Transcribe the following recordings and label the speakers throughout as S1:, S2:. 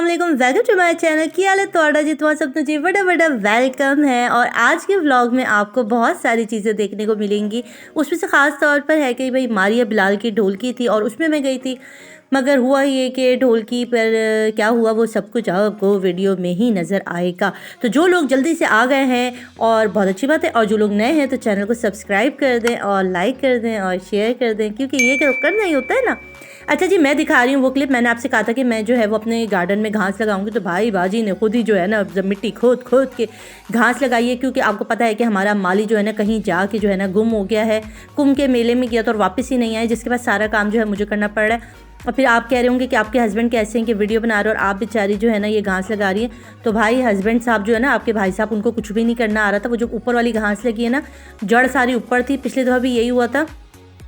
S1: वालेकुम, welcome to my channel. क्या हाल है थोड़ा जी? तुम्हारा सब जी बड़ा बड़ा वेलकम है। और आज के व्लॉग में आपको बहुत सारी चीज़ें देखने को मिलेंगी। उसमें से ख़ास तौर पर है कि भाई मारिया बिलाल की ढोलकी थी और उसमें मैं गई थी, मगर हुआ ये कि ढोलकी पर क्या हुआ वो सब कुछ आपको वीडियो में ही नज़र आएगा। तो जो लोग जल्दी से आ गए हैं और बहुत अच्छी बात है, और जो लोग नए हैं तो चैनल को सब्सक्राइब कर दें और लाइक कर दें और शेयर कर दें, क्योंकि ये करना ही होता है ना। अच्छा जी, मैं दिखा रही हूँ वो क्लिप। मैंने आपसे कहा था कि मैं जो है वो अपने गार्डन में घास लगाऊंगी, तो भाई बाजी ने खुद ही जो है ना जब मिट्टी खोद खोद के घास लगाई है, क्योंकि आपको पता है कि हमारा माली जो है ना कहीं जाके जो है ना गुम हो गया है। कुंभ के मेले में गया तो और वापस ही नहीं आया, जिसके बाद सारा काम जो है मुझे करना पड़ रहा है। और फिर आप कह रहे होंगे कि आपके हस्बैंड कैसे हैं कि वीडियो बना रहे हो और आप बेचारी जो है ना ये घास लगा रही है। तो भाई हस्बैंड साहब जो है ना, आपके भाई साहब, उनको कुछ भी नहीं करना आ रहा था। वो जो ऊपर वाली घास लगी है ना, जड़ सारी ऊपर थी। पिछले दफ़ा भी यही हुआ था।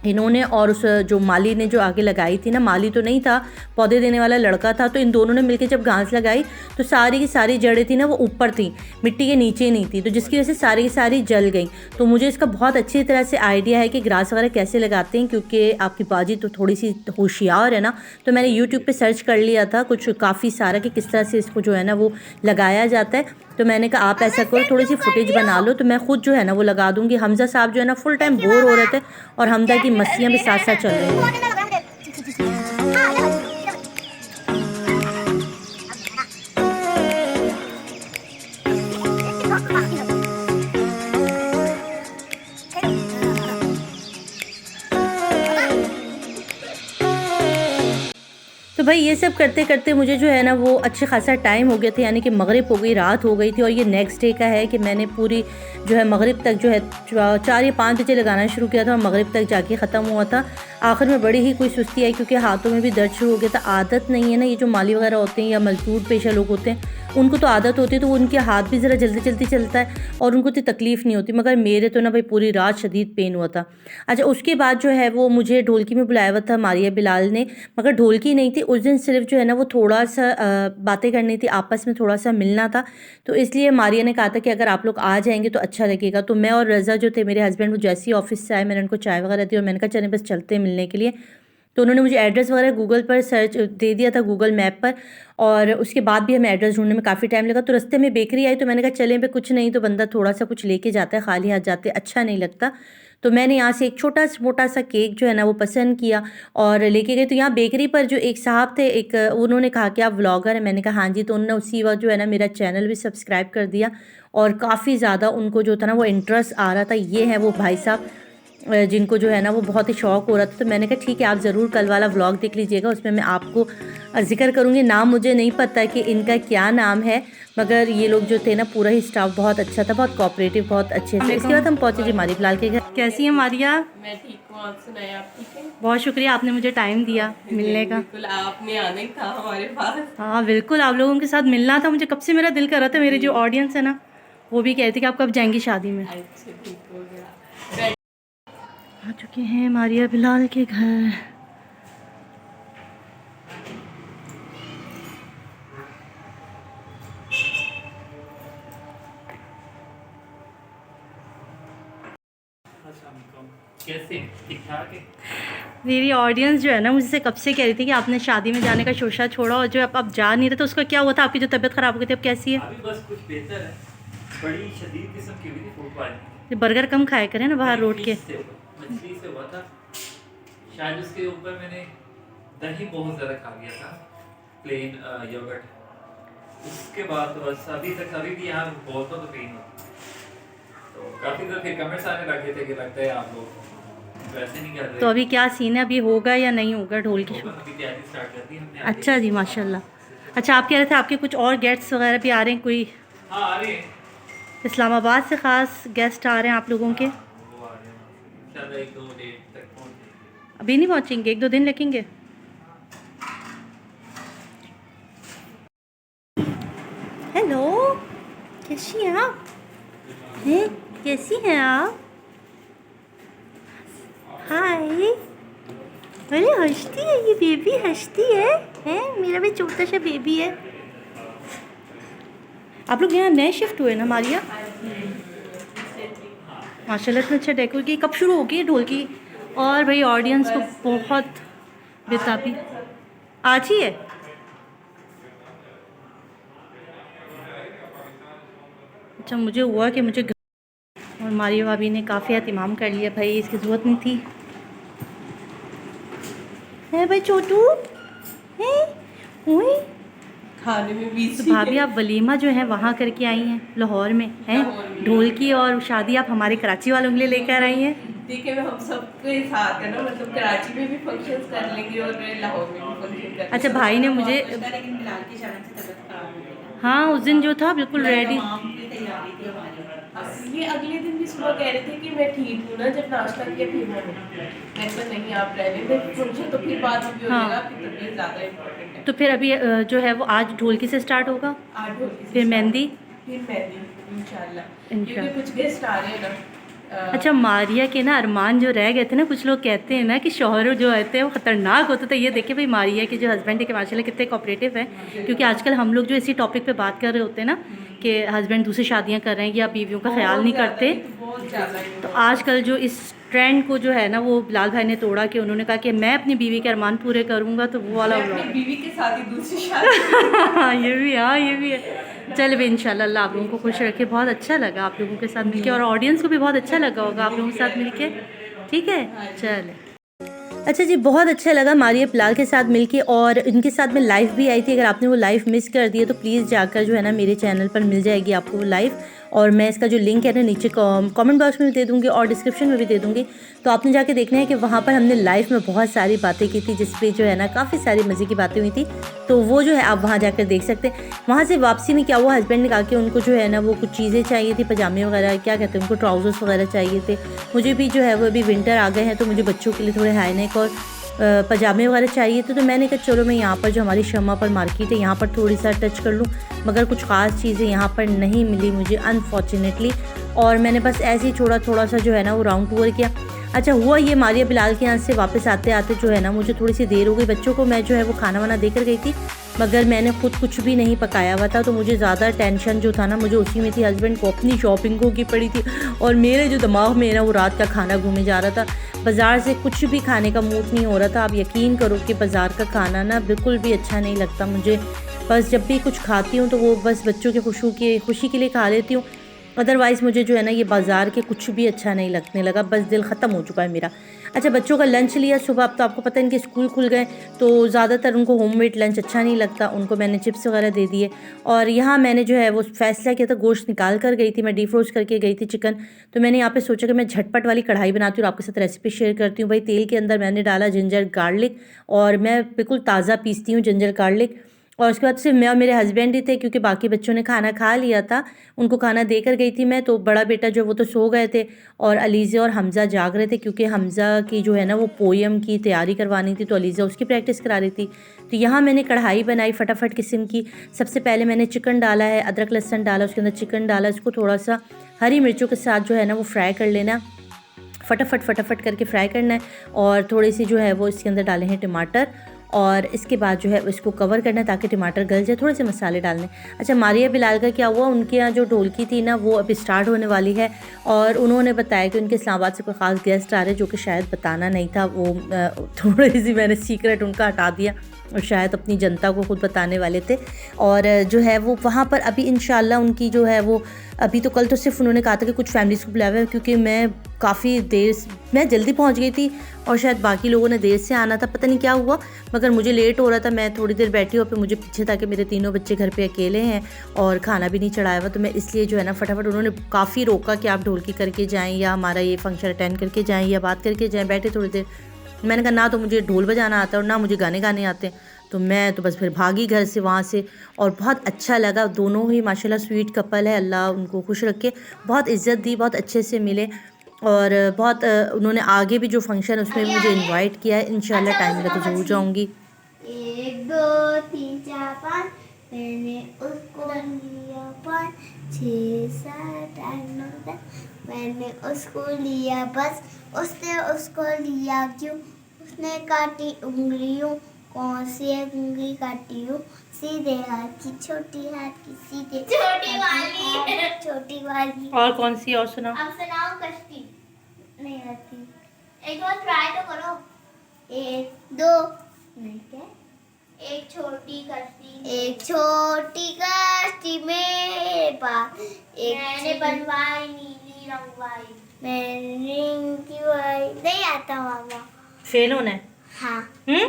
S1: इन्होंने और उस जो माली ने जो आगे लगाई थी ना, माली तो नहीं था, पौधे देने वाला लड़का था, तो इन दोनों ने मिलकर जब घास लगाई तो सारी की सारी जड़ें थी ना वो ऊपर थी, मिट्टी के नीचे नहीं थी, तो जिसकी वजह से सारी की सारी जल गई। तो मुझे इसका बहुत अच्छी तरह से आइडिया है कि ग्रास वगैरह कैसे लगाते हैं, क्योंकि आपकी बाजी तो थोड़ी सी होशियार है ना। तो मैंने यूट्यूब पर सर्च कर लिया था कुछ काफ़ी सारा कि किस तरह से इसको जो है ना वो लगाया जाता है। तो मैंने कहा आप ऐसा करो, थोड़ी सी फुटेज बना लो, तो मैं खुद जो है ना वो लगा दूंगी। हमजा साहब जो है ना फुल टाइम बोर हो रहे थे और हमजा की मस्तियाँ भी साथ साथ चल रही हैं। तो भाई ये सब करते करते मुझे जो है ना वो अच्छे खासा टाइम हो गया था, यानी कि मगरिब हो गई, रात हो गई थी। और ये नेक्स्ट डे का है कि मैंने पूरी जो है मगरिब तक जो है 4 या 5 बजे लगाना शुरू किया था और मगरिब तक जाके ख़त्म हुआ था। आखिर में बड़ी ही कोई सुस्ती आई, क्योंकि हाथों में भी दर्द शुरू हो गया था। आदत नहीं है ना, ये जो माली वगैरह होते हैं या मजदूर पेशा लोग होते हैं उनको तो आदत होती है, तो उनके हाथ भी ज़रा जल्दी जल्दी चलता है और उनको तो तकलीफ़ नहीं होती, मगर मेरे तो ना भाई पूरी रात शदीद पेन हुआ था। अच्छा, उसके बाद जो है वो मुझे ढोलकी में बुलाया हुआ था मारिया बिलाल ने, मगर ढोलकी नहीं थी उस दिन, सिर्फ जो है ना वो थोड़ा सा बातें करनी थी, आपस में थोड़ा सा मिलना था। तो इसलिए मारिया ने कहा था कि अगर आप लोग आ जाएंगे तो अच्छा लगेगा। तो मैं और रज़ा जो थे मेरे हस्बैंड, वो जैसे ही ऑफिस से आए मैंने उनको चाय वगैरह दी और मैंने कहा चलें बस चलते हैं मिलने के लिए। तो उन्होंने मुझे एड्रेस वगैरह गूगल पर सर्च दे दिया था, गूगल मैप पर। और उसके बाद भी हमें एड्रेस ढूंढने में काफ़ी टाइम लगा। तो रास्ते में बेकरी आई, तो मैंने कहा चलें भाई, कुछ नहीं तो बंदा थोड़ा सा कुछ लेके जाता है, खाली हाथ जाते अच्छा नहीं लगता। तो मैंने यहाँ से एक छोटा मोटा सा केक जो है ना वो पसंद किया और लेके गई। तो यहाँ बेकरी पर जो एक साहब थे, एक उन्होंने कहा कि आप व्लॉगर हैं, मैंने कहा हाँ जी। तो उन्होंने उसी वक्त जो है ना मेरा चैनल भी सब्सक्राइब कर दिया और काफ़ी ज़्यादा उनको जो था ना वो इंटरेस्ट आ रहा था। ये है वो भाई साहब जिनको जो है ना वो बहुत ही शौक़ हो रहा था। तो मैंने कहा ठीक है, आप ज़रूर कल वाला व्लॉग देख लीजिएगा, उसमें मैं आपको ज़िक्र करूँगी। नाम मुझे नहीं पता कि इनका क्या नाम है, मगर ये लोग जो थे ना पूरा ही स्टाफ बहुत अच्छा था, बहुत कोऑपरेटिव, बहुत अच्छे से। इसके बाद हम पहुँचे जी मारिया बिलाल के घर। कैसी है मारिया?
S2: मैं ठीक हूँ, आप सुनाए, आप ठीक हैं?
S1: बहुत शुक्रिया, आपने मुझे टाइम दिया मिलने का।
S2: बिल्कुल, आपने आना ही था हमारे पास।
S1: हाँ बिल्कुल, आप लोगों के साथ मिलना था मुझे, कब से मेरा दिल कर रहा था। मेरे जो ऑडियंस है ना वो भी कहते कि आप कब जाएंगी शादी में।
S2: अच्छा, ठीक हो गया।
S1: आ चुके हैं मारिया बिलाल के घर।
S3: कैसे? ठीक ठाक है।
S1: मेरी ऑडियंस जो है ना मुझसे कब से कह रही थी कि आपने शादी में जाने का शोशा छोड़ा, और जो आप जा नहीं रहे तो उसका क्या हुआ था? आपकी जो तबीयत ख़राब हो गई थी अब कैसी है?
S3: अभी बस कुछ बेहतर है। बड़ी शदीद किस्म की हुई थी फूड पॉइजनिंग।
S1: ये बर्गर कम खाया करें ना बाहर रोड के।
S3: मछली से हुआ था शायद। उसके ऊपर मैंने दही बहुत ज़्यादा खा लिया था, प्लेन योगर्ट। उसके बाद तो बस अभी तक अभी भी यहाँ बहुत तो पेन होती। तो काफ़ी देर फिर कमेंट्स आने लगे थे कि लगता है आप लोग वैसे नहीं कर रहे।
S1: तो अभी क्या सीन है, अभी होगा या नहीं होगा ढोल की शो?
S3: अभी तैयारी स्टार्ट कर दी हमने।
S1: अच्छा जी, माशाल्लाह। अच्छा, आप कह रहे थे आपके कुछ और गेस्ट्स वगैरह भी आ रहे हैं कोई?
S3: हाँ, आ रहे हैं।
S1: इस्लामाबाद से ख़ास गेस्ट आ रहे हैं आप लोगों के?
S3: वो आ रहे हैं इंशाल्लाह, 1-2 डेट तक पहुँच जाएंगे।
S1: अभी नहीं पहुँचेंगे, 1-2 दिन लगेंगे। हेलो, कैसी हैं आप? हैं, कैसी हैं आप? हाय। अरे हंसती है ये बेबी, हंसती है। हैं, मेरा भी छोटा सा बेबी है। आप लोग यहाँ नए शिफ्ट हुए ना मारिया? माशाल्लाह इतना अच्छा डेकोर की। कब शुरू होगी ढोल की? और भाई ऑडियंस को बहुत बेताबी। आज ही है? अच्छा मुझे हुआ कि मुझे और मारिया भाभी ने काफ़ी एहतमाम कर लिया, भाई इसकी ज़रूरत नहीं थी। है भाई छोटू है हुई।
S2: खाने में
S1: तो
S2: बिजी
S1: भाभी
S2: है।
S1: आप वलीमा जो है वहाँ करके आई हैं लाहौर में हैं,
S2: लाहौर में।
S1: ढोल की, और शादी आप हमारे कराची वालों के लिए लेकर आई हैं।
S2: देखिए मैं हम सबके साथ है ना, मतलब कराची में भी फंक्शंस कर लेंगे और लाहौर में भी फंक्शन कर
S1: अच्छा
S2: लेंगे।
S1: भाई ने मुझे,
S4: लेकिन बिलाल की अचानक से तबीयत खराब हो गई ना,
S1: हाँ उस दिन जो था बिल्कुल
S4: पूरा
S1: रेडी।
S4: तमाम की तैयारी थी हमारी।
S2: ये अगले दिन भी सुबह कह रहे थे कि मैं ठीक हूँ ना, जब नाश्ता किया फिर मैंने कहा नहीं आप रहने दें, फंक्शन तो फिर बाद में भी हो
S1: हाँ।
S2: जाएगा, आपकी तबीयत ज़्यादा इम्पोर्टेंट है।
S1: तो फिर अभी जो है वो आज ढोलकी से स्टार्ट होगा,
S2: 8 बजे से
S1: फिर
S2: start,
S1: मेहंदी।
S2: फिर मेहंदी इंशाल्लाह, क्योंकि
S1: इंशाल्लाह।
S2: कुछ गेस्ट आ रहे हैं ना।
S1: अच्छा मारिया के ना अरमान जो रह गए थे ना, कुछ लोग कहते हैं ना कि शौहर जो होते हैं वो ख़तरनाक होते थे। ये देखिए भाई मारिया के जो हस्बैंड है कि माशाल्लाह कितने कोऑपरेटिव हैं, क्योंकि आजकल हम लोग जो इसी टॉपिक पे बात कर रहे होते हैं ना कि हस्बैंड दूसरी शादियां कर रहे हैं या बीवियों का ख्याल नहीं करते।
S2: बहुत ज़्यादा
S1: तो आजकल जो इस ट्रेंड को जो है ना वो बिलाल भाई ने तोड़ा कि उन्होंने कहा कि मैं अपनी बीवी के अरमान पूरे करूँगा, तो वो वाला
S2: अपनी
S1: व्लॉग।
S2: बीवी के साथ ही दूसरी शादी।
S1: ये भी, हाँ ये भी है। चल भी इंशाल्लाह अल्लाह आप लोगों को खुश रखे। बहुत अच्छा लगा आप लोगों के साथ मिलके, और ऑडियंस को भी बहुत अच्छा लगा होगा आप लोगों के साथ मिलके। ठीक है चल। अच्छा जी, बहुत अच्छा लगा मारिया बिलाल के साथ मिलके, और इनके साथ में लाइव भी आई थी। अगर आपने वो लाइव मिस कर दिया तो प्लीज़ जाकर जो है ना मेरे चैनल पर मिल जाएगी आपको वो लाइव, और मैं इसका जो लिंक है ना नीचे कमेंट बॉक्स में भी दे दूँगी और डिस्क्रिप्शन में भी दे दूँगी। तो आपने जाके देखना है कि वहाँ पर हमने लाइव में बहुत सारी बातें की थी, जिस पे जो है ना काफ़ी सारी मज़े की बातें हुई थी। तो वो जो है आप वहाँ जाकर देख सकते हैं। वहाँ से वापसी में क्या हुआ, हस्बैंड ने कहा कि उनको जो है ना वो कुछ चीज़ें चाहिए थी, पजामे वगैरह क्या कहते हैं उनको, ट्राउज़र्स वगैरह चाहिए थे। मुझे भी जो है वो अभी विंटर आ गए हैं तो मुझे बच्चों के लिए थोड़े हाई नेक और पजामे वगैरह चाहिए थे। तो मैंने कहा चलो मैं यहाँ पर जो हमारी शमा पर मार्केट है यहाँ पर थोड़ी सा टच कर लूँ, मगर कुछ ख़ास चीज़ें यहाँ पर नहीं मिली मुझे अनफॉर्चुनेटली, और मैंने बस ऐसे ही थोड़ा सा जो है ना वो राउंड टूर किया। अच्छा हुआ ये मारिया बिलाल के यहाँ से वापस आते आते जो है ना मुझे थोड़ी सी देर हो गई। बच्चों को मैं जो है वो खाना वाना देकर गई थी, मगर मैंने खुद कुछ भी नहीं पकाया हुआ था, तो मुझे ज़्यादा टेंशन जो था ना मुझे उसी में थी। हस्बैंड को अपनी शॉपिंगों की पड़ी थी, और मेरे जो दिमाग में ना वो रात का खाना घूमे जा रहा था। बाज़ार से कुछ भी खाने का मूड नहीं हो रहा था। आप यकीन करो कि बाज़ार का खाना ना बिल्कुल भी अच्छा नहीं लगता मुझे। बस जब भी कुछ खाती हूँ तो वो बस बच्चों के खुशी के लिए खा लेती हूँ, अदरवाइज़ मुझे जो है ना ये बाज़ार के कुछ भी अच्छा नहीं लगने लगा। बस दिल ख़त्म हो चुका है मेरा। अच्छा बच्चों का लंच लिया सुबह। अब तो आपको पता है इनके स्कूल खुल गए तो ज़्यादातर उनको होममेड लंच अच्छा नहीं लगता, उनको मैंने चिप्स वगैरह दे दिए। और यहाँ मैंने जो है वो फ़ैसला किया था, गोश्त निकाल कर गई थी मैं, डीफ्रोस्ट करके गई थी चिकन। तो मैंने यहाँ पे सोचा कि मैं झटपट वाली कढ़ाई बनाती हूँ और आपके साथ रेसिपी शेयर करती हूँ। भाई तेल के अंदर मैंने डाला जिंजर गार्लिक, और मैं बिल्कुल ताज़ा पीसती हूँ जिंजर गार्लिक। और उसके बाद सिर्फ मैं और मेरे हस्बैंड ही थे, क्योंकि बाकी बच्चों ने खाना खा लिया था, उनको खाना देकर गई थी मैं। तो बड़ा बेटा जो वो तो सो गए थे, और अलीज़ा और हमज़ा जाग रहे थे, क्योंकि हमज़ा की जो है ना वो पोएम की तैयारी करवानी थी, तो अलीज़ा उसकी प्रैक्टिस करा रही थी। तो यहाँ मैंने कढ़ाई बनाई फटाफट किस्म की। सबसे पहले मैंने चिकन डाला है, अदरक लहसुन डाला, उसके अंदर चिकन डाला, इसको थोड़ा सा हरी मिर्चों के साथ जो है ना वो फ्राई कर लेना, फटाफट करके फ्राई करना है। और थोड़ी सी जो है वो इसके अंदर डाले हैं टमाटर, और इसके बाद जो है इसको कवर करना है ताकि टमाटर गल जाए। थोड़े से मसाले डालने। अच्छा मारिया बिलाल का क्या हुआ, उनके यहाँ जो ढोलकी थी ना वो अभी स्टार्ट होने वाली है, और उन्होंने बताया कि उनके इस्लामाबाद से कोई ख़ास गेस्ट आ रहे हैं, जो कि शायद बताना नहीं था। वो थोड़ी सी मैंने सीक्रेट उनका हटा दिया, और शायद अपनी जनता को खुद बताने वाले थे। और जो है वो वहाँ पर अभी इंशाल्लाह उनकी जो है वो अभी तो कल तो सिर्फ उन्होंने कहा था कि कुछ फैमिलीज़ को बुलाया है, क्योंकि मैं जल्दी पहुँच गई थी और शायद बाकी लोगों ने देर से आना था, पता नहीं क्या हुआ, मगर मुझे लेट हो रहा था। मैं थोड़ी देर बैठी और फिर मुझे पीछे था कि मेरे तीनों बच्चे घर पे अकेले हैं और खाना भी नहीं चढ़ाया हुआ, तो मैं इसलिए जो है ना फटाफट, उन्होंने काफ़ी रोका कि आप ढोलकी करके जाएँ या हमारा ये फंक्शन अटेंड करके जाएँ या बात करके जाएँ। बैठे थोड़ी देर, मैंने कहा ना तो मुझे ढोल बजाना आता है और ना मुझे गाने गाने आते हैं, तो मैं तो बस फिर भागी घर से वहाँ से। और बहुत अच्छा लगा, दोनों ही माशाल्लाह स्वीट कपल है, अल्लाह उनको खुश रखे। बहुत इज़्ज़त दी, बहुत अच्छे से मिले, और बहुत उन्होंने आगे भी जो फंक्शन है उसमें भी मुझे इनवाइट किया है। इंशाल्लाह टाइम मिला तो ज़रूर जाऊँगी।
S5: 1 2 3 4 5 मैंने उसको लिया 5 6 7 8 9 10 मैंने उसको लिया बस, उसने उसको लिया क्यों, उसने काटी उंगलियों, कौन सी उंगली काटी हूँ, सीधे हाथ की, छोटी हाथ की, सीधे छोटी वाली।
S1: और कौन सी और सुनाओ?
S5: अब सुनाओ कश्ती। नहीं आती, एक बार ट्राई तो करो। 1 2 नहीं क्या एक छोटी कश्ती मेरे पास मैंने बनवाई नीली रंगवाई मैंने नहीं आता मामा।
S1: फेल होना है?
S5: हाँ हाँ।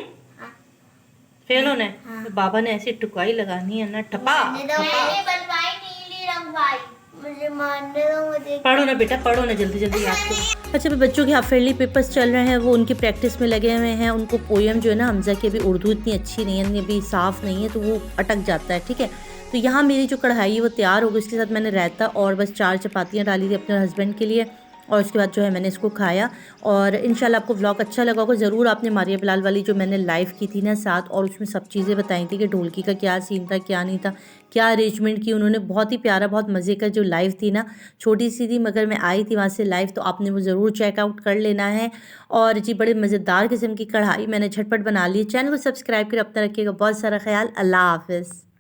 S1: फेल होना है?
S5: हाँ।
S1: तो बाबा ने ऐसी टुकाई लगानी है ना, ठपा
S5: मैंने बनवाई नीली रंगवाई मुझे मानने दो मुझे।
S1: पढ़ो ना बेटा, पढ़ो ना, जल्दी जल्दी याद करो। अच्छा, बच्चों के हाफ ईयरली पेपर्स चल रहे हैं, वो उनकी प्रैक्टिस में लगे हुए हैं। उनको पोएम जो है ना हमजा की, अभी उर्दू इतनी अच्छी नहीं है, अभी साफ़ नहीं है, तो वो अटक जाता है। ठीक है, तो यहाँ मेरी जो कढ़ाई है वो तैयार हो गई। उसके साथ मैंने रायता और बस 4 चपातियाँ डाली थी अपने हस्बैंड के लिए, और उसके बाद जो है मैंने इसको खाया। और इंशाल्लाह आपको व्लॉग अच्छा लगा होगा। ज़रूर आपने मारिया बिलाल वाली जो मैंने लाइव की थी ना साथ, और उसमें सब चीज़ें बताई थी कि ढोलकी का क्या सीन था, क्या नहीं था, क्या अरेंजमेंट की उन्होंने। बहुत ही प्यारा, बहुत मज़े का जो लाइव थी ना, छोटी सी थी मगर मैं आई थी वहाँ से लाइव, तो आपने वो ज़रूर चेकआउट कर लेना है। और जी बड़े मज़ेदार किस्म की कढ़ाई मैंने झटपट बना ली। चैनल को सब्सक्राइब कर अपना रखिएगा बहुत सारा ख्याल। अल्लाह हाफ़िज़।